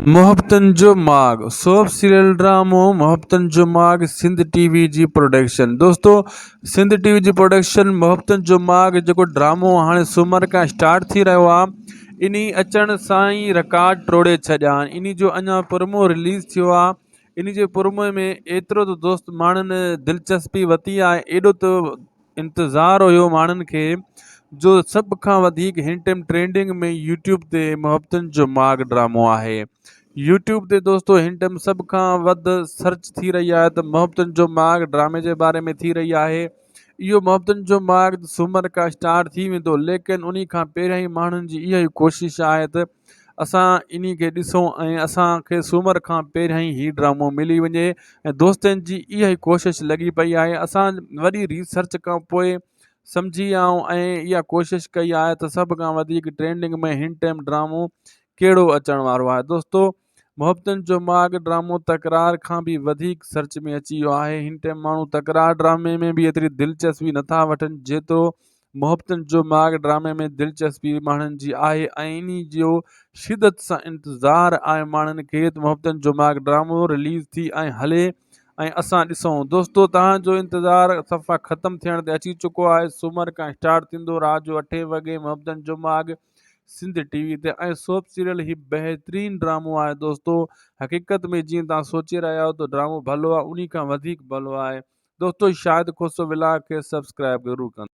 मोहब्बतन जो माग soap serial ड्रामो मोहब्बतन जो माग सिंध टीवी जी प्रोडक्शन। दोस्तों, सिंध टीवी जी प्रोडक्शन मोहब्बतन जो माग जो ड्रामो हाँ सूमर का स्टार्ट थी रहो आहे। इन अचण सां ई रिकॉर्ड टोड़े छॾिया। इन जो अञा प्रोमो रिलीज़ थियो आहे। इन जे प्रोमो में एतिरो तो दोस्त माण्हुनि दिलचस्पी वरिती आहे, एॾो तो इंतज़ारु हुयो माण्हुनि खे, जो सब खां वधीक हिन टाइम ट्रेंडिंग में यूट्यूब ते मोहब्बतन जो माग ड्रामो आहे। यूट्यूब ते दोस्तों हिन टाइम सब खां वध सर्च थी रही आहे त मोहब्बतन जो माग ड्रामे जे बारे में थी रही आहे। इहो मोहब्बतन जो माग सूमर का स्टार्ट थी वेंदो, लेकिन उन खां पहिरियां ई माण्हुनि जी इहा ई कोशिशि आहे त असां इन खे ॾिसूं ऐं असांखे सूमर खां पहिरियां ई हीउ ड्रामो मिली वञे। ऐं दोस्तनि जी इहा ई कोशिशि लॻी पई आहे। असां वरी रिसर्च खां पोइ सम्झी आऊं ऐं इहा कोशिशि कई आहे त सभ खां वधीक ट्रेंडिंग में हिन टाइम ड्रामो कहिड़ो अचण वारो आहे। दोस्तों, मोहब्बतन जो माग ड्रामो तकरार खां भी वधीक सर्च में अची वियो आहे। हिन टाइम माण्हू तकरार ड्रामे में भी एतिरी दिलचस्पी नथा वठनि जेतिरो मोहब्बतन जो माग ड्रामे में दिलचस्पी माण्हुनि जी आहे। ऐं इन जो शिदत सां इंतज़ारु आहे माण्हुनि खे त मोहब्बतन जो माग ड्रामो रिलीज़ थी ऐं हले ऐं असां ॾिसूं। दोस्तों, तव्हांजो इंतज़ारु सफ़ा ख़तमु थियण ते अची चुको आहे। सूमर खां स्टार्ट थींदो राति जो 8 वॻे मोहब्बतन जो माग सिंध टीवी ते। ऐं सोप सीरियल ही बेहतरीन ड्रामो आहे। दोस्तों, हक़ीक़त में जीअं तव्हां सोचे रहिया आहियो त ड्रामो भलो आहे, उन खां वधीक भलो आहे। दोस्तों, शाहिद खुसो विलाग खे सब्सक्राइब ज़रूरु कनि।